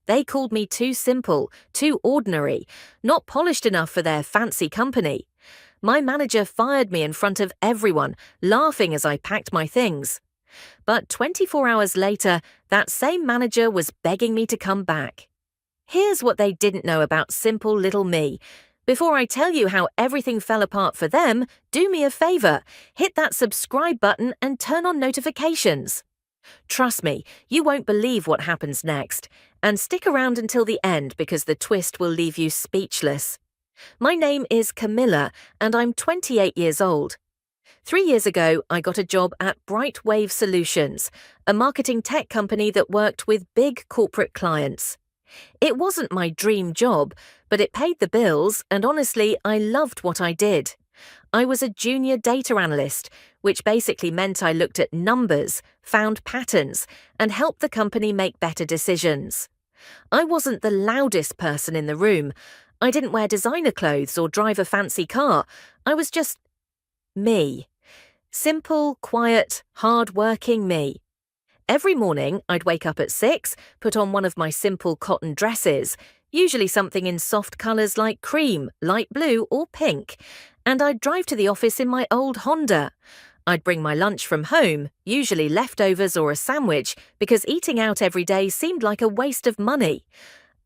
They called me too simple, too ordinary, not polished enough for their fancy company. My manager fired me in front of everyone, laughing as I packed my things. But 24 hours later, that same manager was begging me to come back. Here's what they didn't know about simple little me. Before I tell you how everything fell apart for them, do me a favor, hit that subscribe button and turn on notifications. Trust me, you won't believe what happens next. And stick around until the end because the twist will leave you speechless. My name is Camila, and I'm 28 years old. 3 years ago, I got a job at Bright Wave Solutions, a marketing tech company that worked with big corporate clients. It wasn't my dream job, but it paid the bills, and honestly, I loved what I did. I was a junior data analyst, which basically meant I looked at numbers, found patterns, and helped the company make better decisions. I wasn't the loudest person in the room. I didn't wear designer clothes or drive a fancy car. I was just me. Simple, quiet, hard-working me. Every morning, I'd wake up at 6, put on one of my simple cotton dresses, usually something in soft colours like cream, light blue or pink, and I'd drive to the office in my old Honda. I'd bring my lunch from home, usually leftovers or a sandwich, because eating out every day seemed like a waste of money.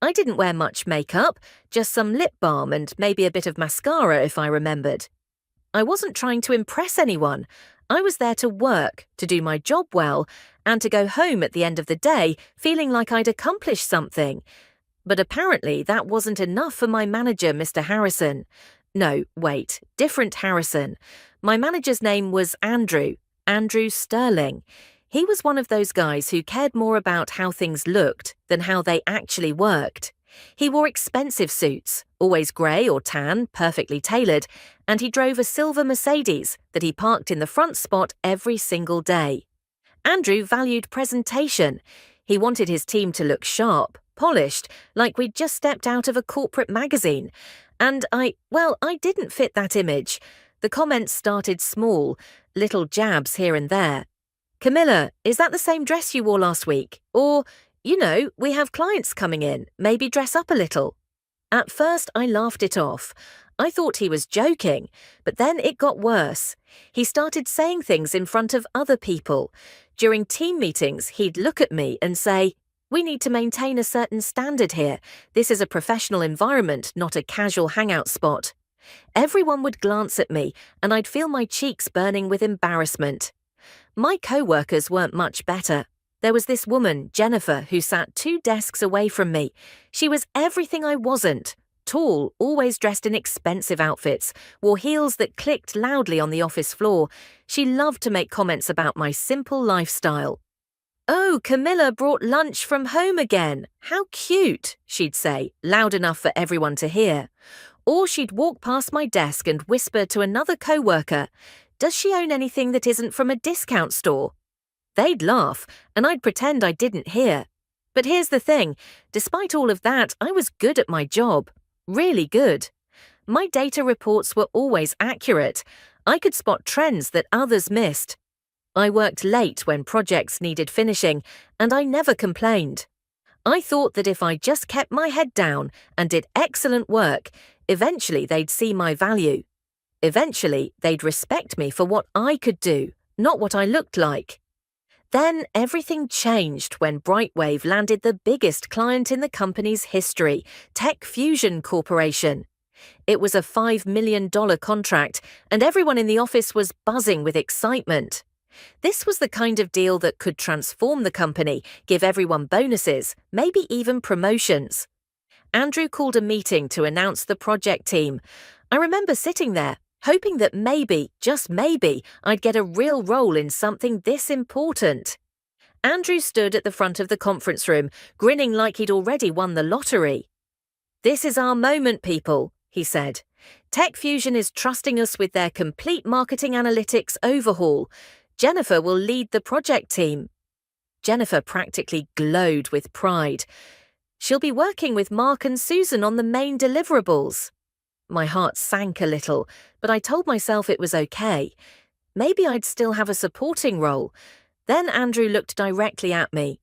I didn't wear much makeup, just some lip balm and maybe a bit of mascara if I remembered. I wasn't trying to impress anyone. I was there to work, to do my job well, and to go home at the end of the day feeling like I'd accomplished something. But apparently that wasn't enough for my manager, Mr. Harrison. No, wait, different Harrison. My manager's name was Andrew Sterling. He was one of those guys who cared more about how things looked than how they actually worked. He wore expensive suits, always grey or tan, perfectly tailored, and he drove a silver Mercedes that he parked in the front spot every single day. Andrew valued presentation. He wanted his team to look sharp, polished, like we'd just stepped out of a corporate magazine. And I didn't fit that image. The comments started small, little jabs here and there. Camilla, is that the same dress you wore last week? Or, we have clients coming in, maybe dress up a little. At first, I laughed it off. I thought he was joking, but then it got worse. He started saying things in front of other people. During team meetings, he'd look at me and say, "We need to maintain a certain standard here. This is a professional environment, not a casual hangout spot." Everyone would glance at me, and I'd feel my cheeks burning with embarrassment. My co-workers weren't much better. There was this woman, Jennifer, who sat 2 desks away from me. She was everything I wasn't. Tall, always dressed in expensive outfits, wore heels that clicked loudly on the office floor. She loved to make comments about my simple lifestyle. "Oh, Camilla brought lunch from home again. How cute," she'd say, loud enough for everyone to hear. Or she'd walk past my desk and whisper to another co-worker, "Does she own anything that isn't from a discount store?" They'd laugh, and I'd pretend I didn't hear. But here's the thing, despite all of that, I was good at my job. Really good. My data reports were always accurate. I could spot trends that others missed. I worked late when projects needed finishing, and I never complained. I thought that if I just kept my head down and did excellent work, eventually they'd see my value. Eventually, they'd respect me for what I could do, not what I looked like. Then everything changed when Brightwave landed the biggest client in the company's history, Tech Fusion Corporation. It was a $5 million contract, and everyone in the office was buzzing with excitement. This was the kind of deal that could transform the company, give everyone bonuses, maybe even promotions. Andrew called a meeting to announce the project team. I remember sitting there, hoping that maybe, just maybe, I'd get a real role in something this important. Andrew stood at the front of the conference room, grinning like he'd already won the lottery. "This is our moment, people," he said. "Tech Fusion is trusting us with their complete marketing analytics overhaul. Jennifer will lead the project team." Jennifer practically glowed with pride. "She'll be working with Mark and Susan on the main deliverables." My heart sank a little, but I told myself it was okay. Maybe I'd still have a supporting role. Then Andrew looked directly at me.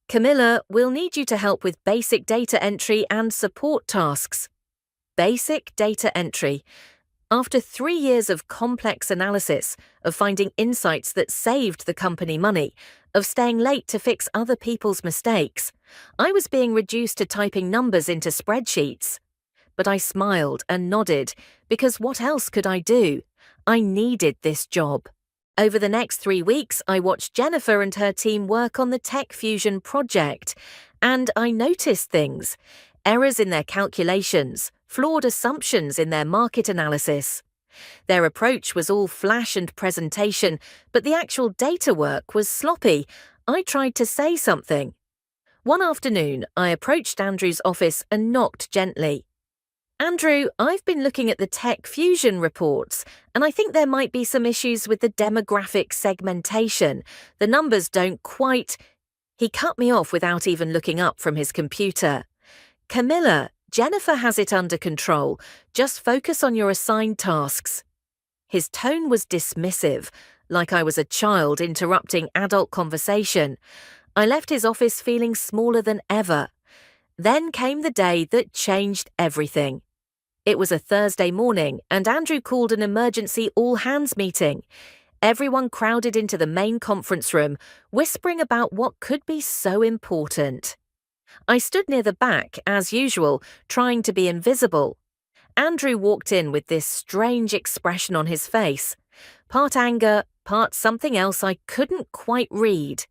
Camilla, we'll need you to help with basic data entry and support tasks. Basic data entry. After 3 years of complex analysis, of finding insights that saved the company money, of staying late to fix other people's mistakes, I was being reduced to typing numbers into spreadsheets. But I smiled and nodded, because what else could I do? I needed this job. Over the next 3 weeks, I watched Jennifer and her team work on the Tech Fusion project, and I noticed things. Errors in their calculations, flawed assumptions in their market analysis. Their approach was all flash and presentation, but the actual data work was sloppy. I tried to say something. One afternoon, I approached Andrew's office and knocked gently. Andrew, I've been looking at the Tech Fusion reports, and I think there might be some issues with the demographic segmentation. The numbers don't quite... He cut me off without even looking up from his computer. Camilla, Jennifer has it under control. Just focus on your assigned tasks. His tone was dismissive, like I was a child interrupting adult conversation. I left his office feeling smaller than ever. Then came the day that changed everything. It was a Thursday morning, and Andrew called an emergency all-hands meeting. Everyone crowded into the main conference room, whispering about what could be so important. I stood near the back, as usual, trying to be invisible. Andrew walked in with this strange expression on his face, part anger, part something else I couldn't quite read.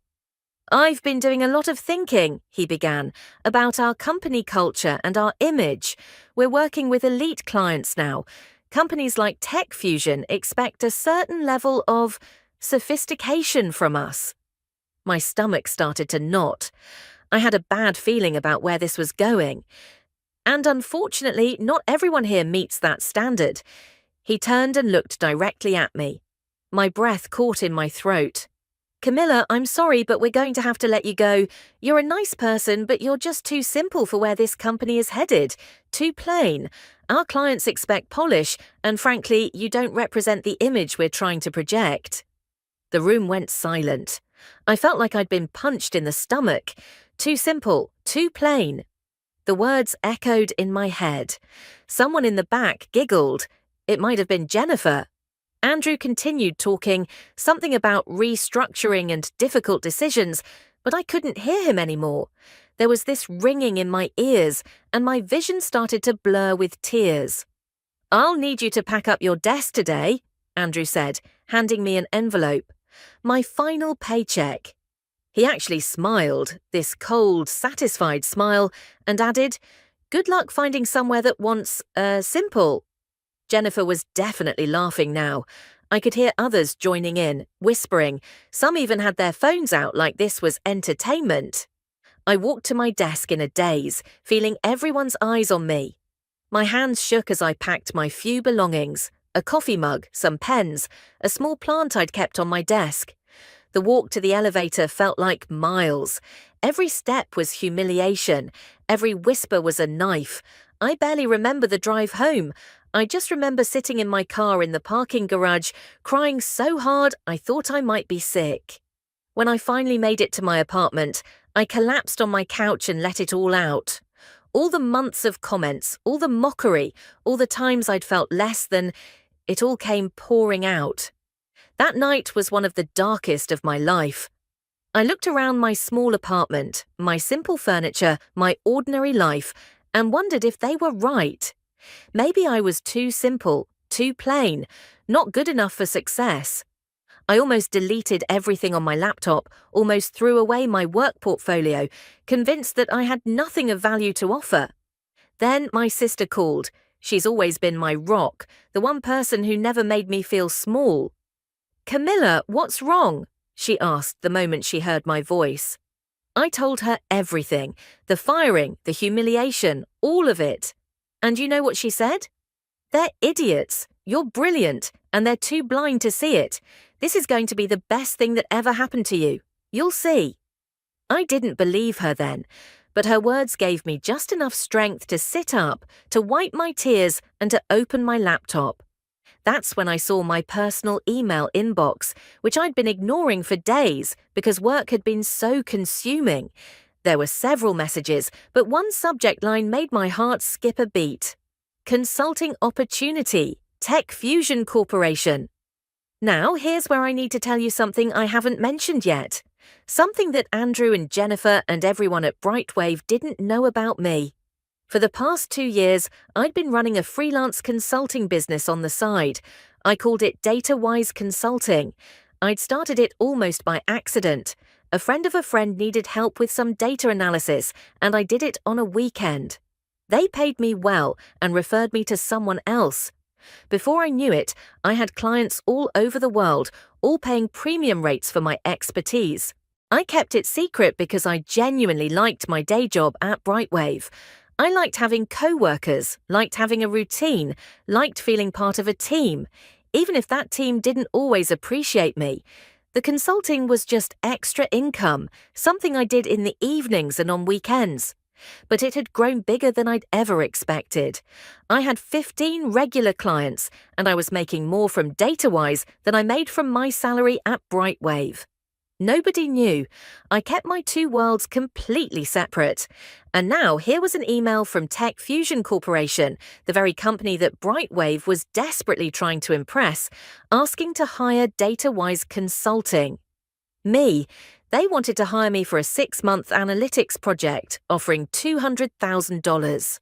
I've been doing a lot of thinking, he began, about our company culture and our image. We're working with elite clients now. Companies like Tech Fusion expect a certain level of sophistication from us. My stomach started to knot. I had a bad feeling about where this was going. And unfortunately, not everyone here meets that standard. He turned and looked directly at me. My breath caught in my throat. Camilla, I'm sorry, but we're going to have to let you go. You're a nice person, but you're just too simple for where this company is headed. Too plain. Our clients expect polish, and frankly, you don't represent the image we're trying to project. The room went silent. I felt like I'd been punched in the stomach. Too simple, too plain. The words echoed in my head. Someone in the back giggled. It might have been Jennifer. Andrew continued talking, something about restructuring and difficult decisions, but I couldn't hear him anymore. There was this ringing in my ears, and my vision started to blur with tears. I'll need you to pack up your desk today, Andrew said, handing me an envelope. My final paycheck. He actually smiled, this cold, satisfied smile, and added, good luck finding somewhere that wants, simple. Jennifer was definitely laughing now. I could hear others joining in, whispering. Some even had their phones out like this was entertainment. I walked to my desk in a daze, feeling everyone's eyes on me. My hands shook as I packed my few belongings, a coffee mug, some pens, a small plant I'd kept on my desk. The walk to the elevator felt like miles. Every step was humiliation. Every whisper was a knife. I barely remember the drive home. I just remember sitting in my car in the parking garage, crying so hard I thought I might be sick. When I finally made it to my apartment, I collapsed on my couch and let it all out. All the months of comments, all the mockery, all the times I'd felt less than, it all came pouring out. That night was one of the darkest of my life. I looked around my small apartment, my simple furniture, my ordinary life, and wondered if they were right. Maybe I was too simple, too plain, not good enough for success. I almost deleted everything on my laptop, almost threw away my work portfolio, convinced that I had nothing of value to offer. Then my sister called. She's always been my rock, the one person who never made me feel small. Camilla, what's wrong? She asked the moment she heard my voice. I told her everything, the firing, the humiliation, all of it. And you know what she said? They're idiots. You're brilliant, and they're too blind to see it. This is going to be the best thing that ever happened to you. You'll see. I didn't believe her then, but her words gave me just enough strength to sit up, to wipe my tears, and to open my laptop. That's when I saw my personal email inbox, which I'd been ignoring for days because work had been so consuming. There were several messages, but one subject line made my heart skip a beat. Consulting opportunity, Tech Fusion Corporation. Now, here's where I need to tell you something I haven't mentioned yet. Something that Andrew and Jennifer and everyone at Brightwave didn't know about me. For the past 2 years, I'd been running a freelance consulting business on the side. I called it DataWise Consulting. I'd started it almost by accident. A friend of a friend needed help with some data analysis, and I did it on a weekend. They paid me well and referred me to someone else. Before I knew it, I had clients all over the world, all paying premium rates for my expertise. I kept it secret because I genuinely liked my day job at Brightwave. I liked having co-workers, liked having a routine, liked feeling part of a team, even if that team didn't always appreciate me. The consulting was just extra income, something I did in the evenings and on weekends. But it had grown bigger than I'd ever expected. I had 15 regular clients, and I was making more from DataWise than I made from my salary at Brightwave. Nobody knew. I kept my two worlds completely separate. And now here was an email from Tech Fusion Corporation, the very company that Brightwave was desperately trying to impress, asking to hire DataWise Consulting. Me. They wanted to hire me for a 6-month analytics project, offering $200,000.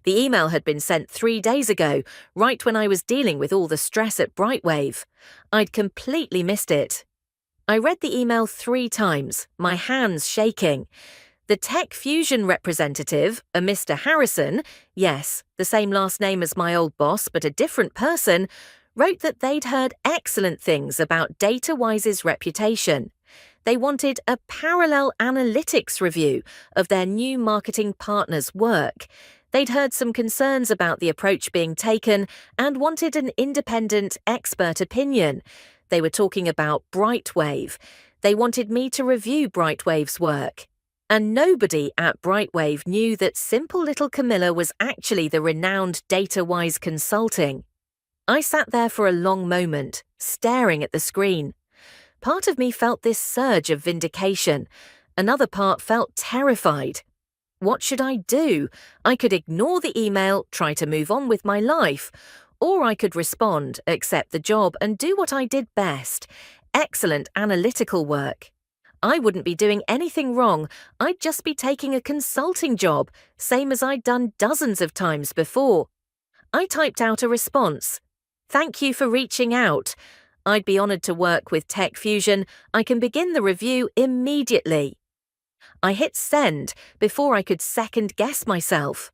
The email had been sent 3 days ago, right when I was dealing with all the stress at Brightwave. I'd completely missed it. I read the email 3 times, my hands shaking. The Tech Fusion representative, a Mr. Harrison, yes, the same last name as my old boss but a different person, wrote that they'd heard excellent things about DataWise's reputation. They wanted a parallel analytics review of their new marketing partner's work. They'd heard some concerns about the approach being taken and wanted an independent expert opinion. They were talking about Brightwave. They wanted me to review Brightwave's work. And nobody at Brightwave knew that simple little Camila was actually the renowned DataWise Consulting. I sat there for a long moment, staring at the screen. Part of me felt this surge of vindication. Another part felt terrified. What should I do? I could ignore the email, try to move on with my life. Or I could respond, accept the job, and do what I did best. Excellent analytical work. I wouldn't be doing anything wrong. I'd just be taking a consulting job, same as I'd done dozens of times before. I typed out a response. Thank you for reaching out. I'd be honored to work with Tech Fusion. I can begin the review immediately. I hit send before I could second-guess myself.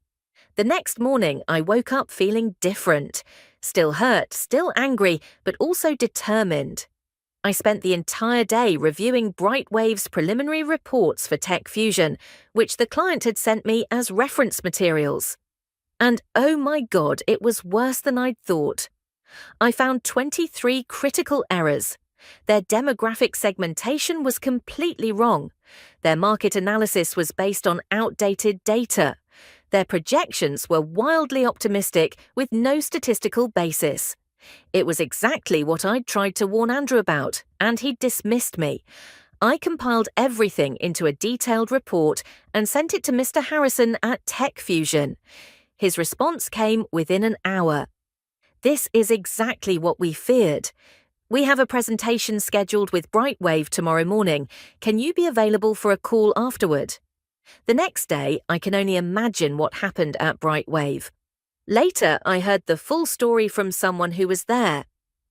The next morning, I woke up feeling different. Still hurt, still angry, but also determined. I spent the entire day reviewing Brightwave's preliminary reports for Tech Fusion, which the client had sent me as reference materials. And oh my God, it was worse than I'd thought. I found 23 critical errors. Their demographic segmentation was completely wrong. Their market analysis was based on outdated data. Their projections were wildly optimistic with no statistical basis. It was exactly what I'd tried to warn Andrew about, and he'd dismissed me. I compiled everything into a detailed report and sent it to Mr. Harrison at Tech Fusion. His response came within an hour. This is exactly what we feared. We have a presentation scheduled with Brightwave tomorrow morning. Can you be available for a call afterward? The next day, I can only imagine what happened at Brightwave. Later, I heard the full story from someone who was there.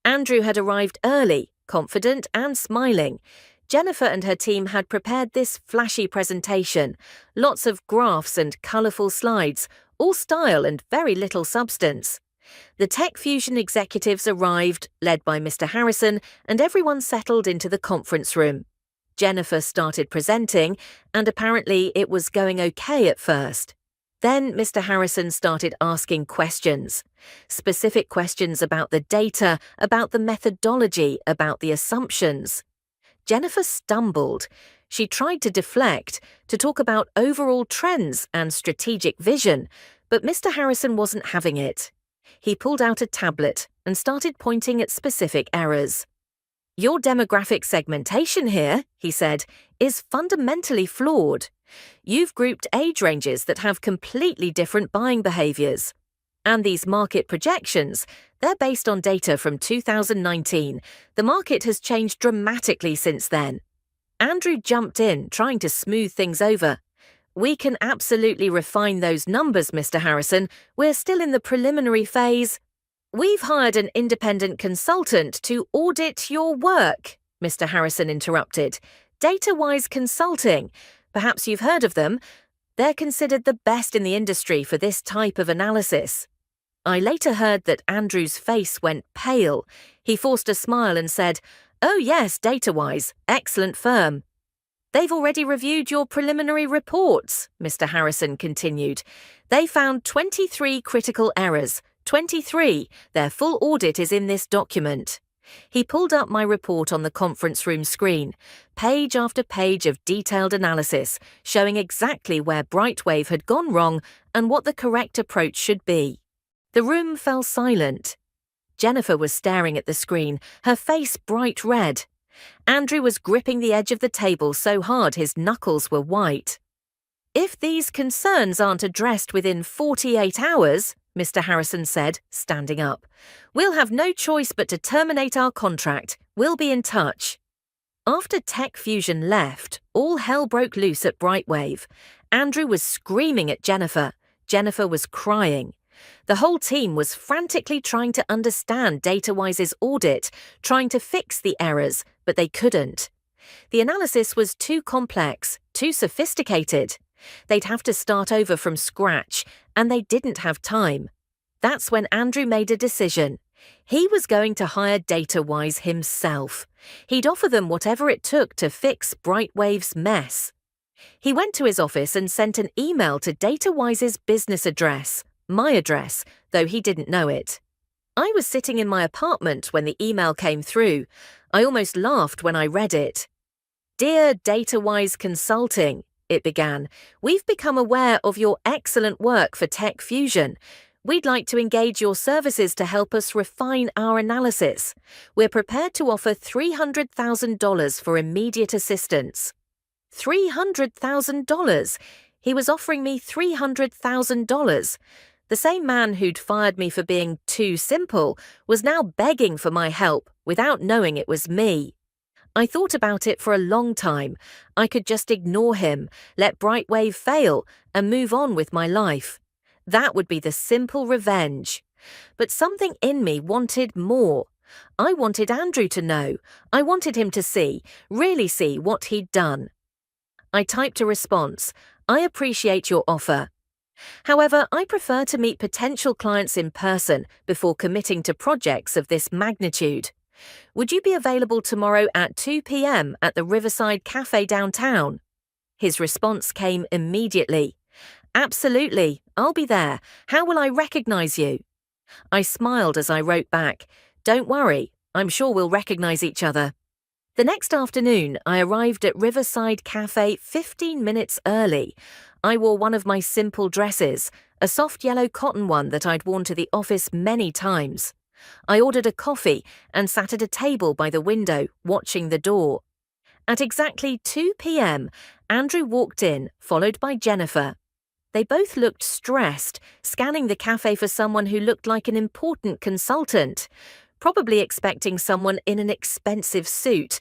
Andrew had arrived early, confident and smiling. Jennifer and her team had prepared this flashy presentation, lots of graphs and colourful slides, all style and very little substance. The Tech Fusion executives arrived, led by Mr. Harrison, and everyone settled into the conference room. Jennifer started presenting, and apparently it was going okay at first. Then Mr. Harrison started asking questions. Specific questions about the data, about the methodology, about the assumptions. Jennifer stumbled. She tried to deflect, to talk about overall trends and strategic vision, but Mr. Harrison wasn't having it. He pulled out a tablet and started pointing at specific errors. Your demographic segmentation here, he said, is fundamentally flawed. You've grouped age ranges that have completely different buying behaviors. And these market projections, they're based on data from 2019. The market has changed dramatically since then. Andrew jumped in, trying to smooth things over. We can absolutely refine those numbers, Mr. Harrison. We're still in the preliminary phase. We've hired an independent consultant to audit your work, Mr. Harrison interrupted. DataWise Consulting. Perhaps you've heard of them. They're considered the best in the industry for this type of analysis. I later heard that Andrew's face went pale. He forced a smile and said, "Oh yes, DataWise, excellent firm." "They've already reviewed your preliminary reports," Mr. Harrison continued. "They found 23 critical errors. 23. Their full audit is in this document." He pulled up my report on the conference room screen, page after page of detailed analysis, showing exactly where Brightwave had gone wrong and what the correct approach should be. The room fell silent. Jennifer was staring at the screen, her face bright red. Andrew was gripping the edge of the table so hard his knuckles were white. "If these concerns aren't addressed within 48 hours, Mr. Harrison said, standing up, "we'll have no choice but to terminate our contract. We'll be in touch." After Tech Fusion left, all hell broke loose at Brightwave. Andrew was screaming at Jennifer. Jennifer was crying. The whole team was frantically trying to understand DataWise's audit, trying to fix the errors, but they couldn't. The analysis was too complex, too sophisticated. They'd have to start over from scratch, and they didn't have time. That's when Andrew made a decision. He was going to hire DataWise himself. He'd offer them whatever it took to fix Brightwave's mess. He went to his office and sent an email to DataWise's business address, my address, though he didn't know it. I was sitting in my apartment when the email came through. I almost laughed when I read it. "Dear DataWise Consulting," it began, "we've become aware of your excellent work for Tech Fusion. We'd like to engage your services to help us refine our analysis. We're prepared to offer $300,000 for immediate assistance." $300,000? He was offering me $300,000. The same man who'd fired me for being too simple was now begging for my help without knowing it was me. I thought about it for a long time. I could just ignore him, let Brightwave fail, and move on with my life. That would be the simple revenge. But something in me wanted more. I wanted Andrew to know. I wanted him to see, really see what he'd done. I typed a response. "I appreciate your offer. However, I prefer to meet potential clients in person before committing to projects of this magnitude. Would you be available tomorrow at 2 p.m. at the Riverside Cafe downtown?" His response came immediately. "Absolutely, I'll be there. How will I recognize you?" I smiled as I wrote back, "Don't worry, I'm sure we'll recognize each other." The next afternoon, I arrived at Riverside Cafe 15 minutes early. I wore one of my simple dresses, a soft yellow cotton one that I'd worn to the office many times. I ordered a coffee and sat at a table by the window, watching the door. At exactly 2 p.m., Andrew walked in, followed by Jennifer. They both looked stressed, scanning the cafe for someone who looked like an important consultant, probably expecting someone in an expensive suit.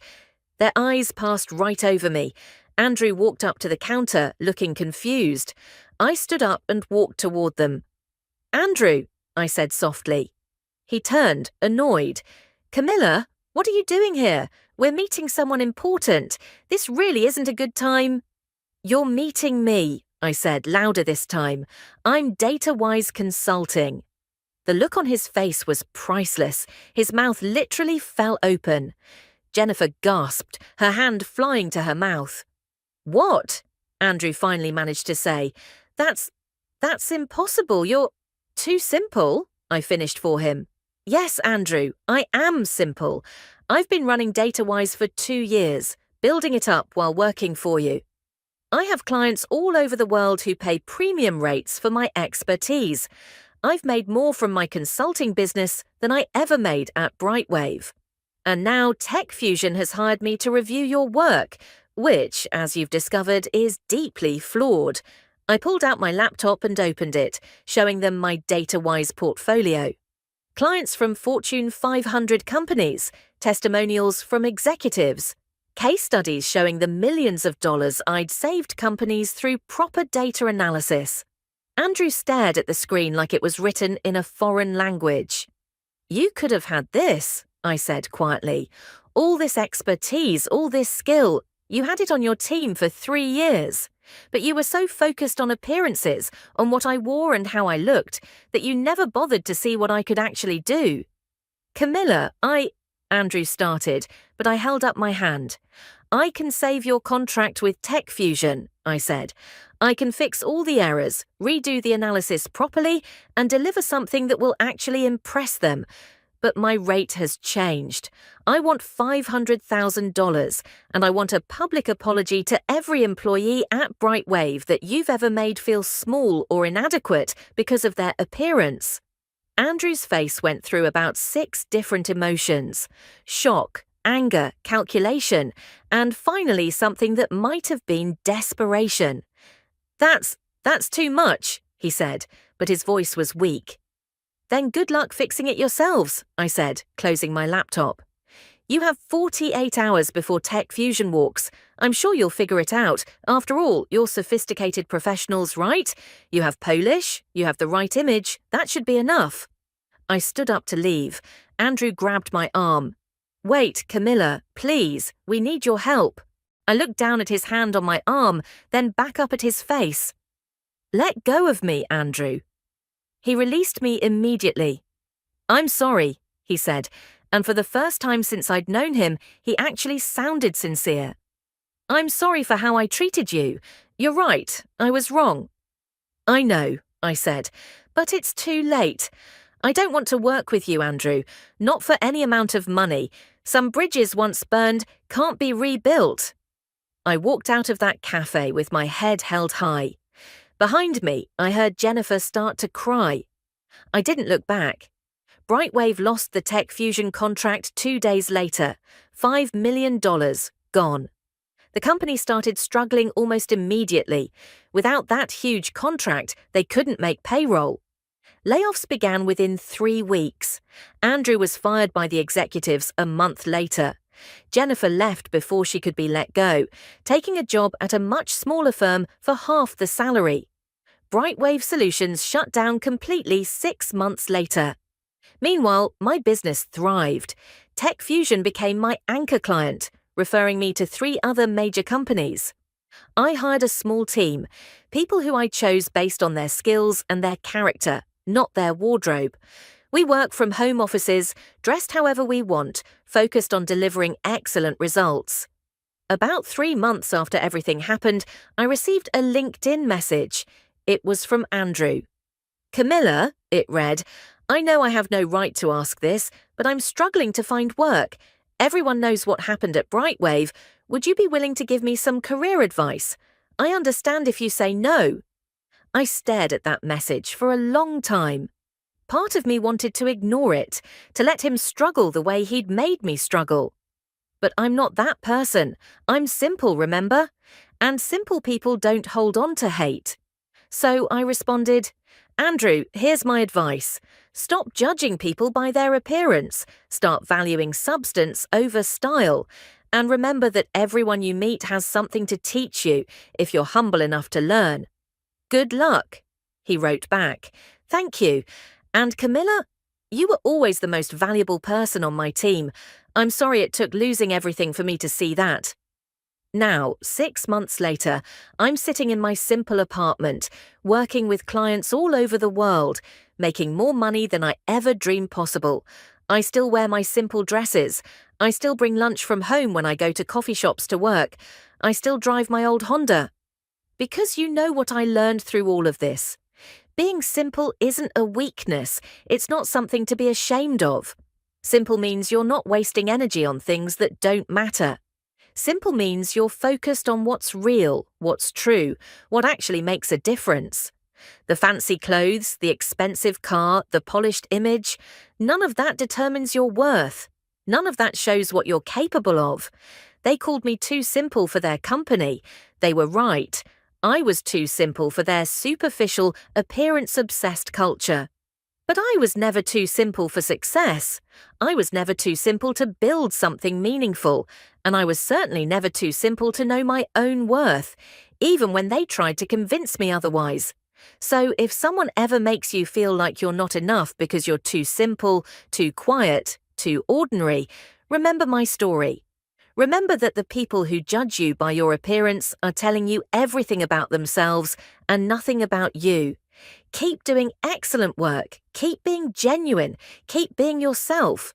Their eyes passed right over me. Andrew walked up to the counter, looking confused. I stood up and walked toward them. "Andrew," I said softly. He turned, annoyed. "Camila, what are you doing here? We're meeting someone important. This really isn't a good time." "You're meeting me," I said, louder this time. "I'm DataWise Consulting." The look on his face was priceless. His mouth literally fell open. Jennifer gasped, her hand flying to her mouth. "What?" Andrew finally managed to say. That's impossible. You're too simple," I finished for him. "Yes, Andrew, I am simple. I've been running DataWise for 2 years, building it up while working for you. I have clients all over the world who pay premium rates for my expertise. I've made more from my consulting business than I ever made at Brightwave. And now Tech Fusion has hired me to review your work, which, as you've discovered, is deeply flawed. I pulled out my laptop and opened it, showing them my data-wise portfolio. Clients from Fortune 500 companies, testimonials from executives, case studies showing the millions of dollars I'd saved companies through proper data analysis. Andrew stared at the screen like it was written in a foreign language. "You could have had this," I said quietly. "All this expertise, all this skill. You had it on your team for 3 years. But you were so focused on appearances, on what I wore and how I looked, that you never bothered to see what I could actually do." "Camila, Andrew started, but I held up my hand. "I can save your contract with Tech Fusion," I said. "I can fix all the errors, redo the analysis properly, and deliver something that will actually impress them. But my rate has changed. I want $500,000, and I want a public apology to every employee at Brightwave that you've ever made feel small or inadequate because of their appearance." Andrew's face went through about 6 different emotions: shock, anger, calculation, and finally something that might have been desperation. That's too much," he said, but his voice was weak. "Then good luck fixing it yourselves," I said, closing my laptop. "You have 48 hours before Tech Fusion walks. I'm sure you'll figure it out. After all, you're sophisticated professionals, right? You have Polish, you have the right image. That should be enough." I stood up to leave. Andrew grabbed my arm. "Wait, Camila, please, we need your help." I looked down at his hand on my arm, then back up at his face. "Let go of me, Andrew." He released me immediately. "I'm sorry," he said, and for the first time since I'd known him, he actually sounded sincere. "I'm sorry for how I treated you. You're right, I was wrong." "I know," I said, "but it's too late. I don't want to work with you, Andrew, not for any amount of money. Some bridges once burned can't be rebuilt." I walked out of that cafe with my head held high. Behind me, I heard Jennifer start to cry. I didn't look back. Brightwave lost the Tech Fusion contract 2 days later. $5 million gone. The company started struggling almost immediately. Without that huge contract, they couldn't make payroll. Layoffs began within 3 weeks. Andrew was fired by the executives a month later. Jennifer left before she could be let go, taking a job at a much smaller firm for half the salary. Brightwave Solutions shut down completely 6 months later. Meanwhile, my business thrived. Tech Fusion became my anchor client, referring me to 3 other major companies. I hired a small team, people who I chose based on their skills and their character, not their wardrobe. We work from home offices, dressed however we want, focused on delivering excellent results. About 3 months after everything happened, I received a LinkedIn message. It was from Andrew. "Camila," it read, "I know I have no right to ask this, but I'm struggling to find work. Everyone knows what happened at Brightwave. Would you be willing to give me some career advice? I understand if you say no." I stared at that message for a long time. Part of me wanted to ignore it, to let him struggle the way he'd made me struggle. But I'm not that person. I'm simple, remember? And simple people don't hold on to hate. So I responded, "Andrew, here's my advice. Stop judging people by their appearance. Start valuing substance over style. And remember that everyone you meet has something to teach you if you're humble enough to learn. Good luck." He wrote back, "Thank you. And Camila, you were always the most valuable person on my team. I'm sorry it took losing everything for me to see that." Now, 6 months later, I'm sitting in my simple apartment, working with clients all over the world, making more money than I ever dreamed possible. I still wear my simple dresses. I still bring lunch from home when I go to coffee shops to work. I still drive my old Honda. Because you know what I learned through all of this. Being simple isn't a weakness. It's not something to be ashamed of. Simple means you're not wasting energy on things that don't matter. Simple means you're focused on what's real, what's true, what actually makes a difference. The fancy clothes, the expensive car, the polished image, none of that determines your worth. None of that shows what you're capable of. They called me too simple for their company. They were right. I was too simple for their superficial, appearance-obsessed culture. But I was never too simple for success. I was never too simple to build something meaningful, and I was certainly never too simple to know my own worth, even when they tried to convince me otherwise. So if someone ever makes you feel like you're not enough because you're too simple, too quiet, too ordinary, remember my story. Remember that the people who judge you by your appearance are telling you everything about themselves and nothing about you. Keep doing excellent work, keep being genuine, keep being yourself.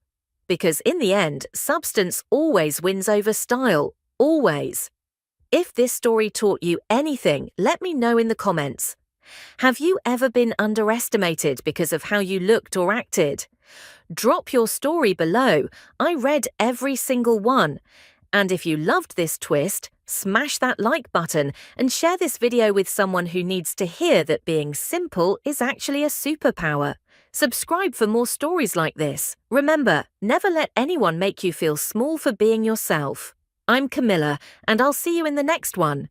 Because in the end, substance always wins over style, always. If this story taught you anything, let me know in the comments. Have you ever been underestimated because of how you looked or acted? Drop your story below. I read every single one. And if you loved this twist, smash that like button and share this video with someone who needs to hear that being simple is actually a superpower. Subscribe for more stories like this. Remember, never let anyone make you feel small for being yourself. I'm Camilla, and I'll see you in the next one.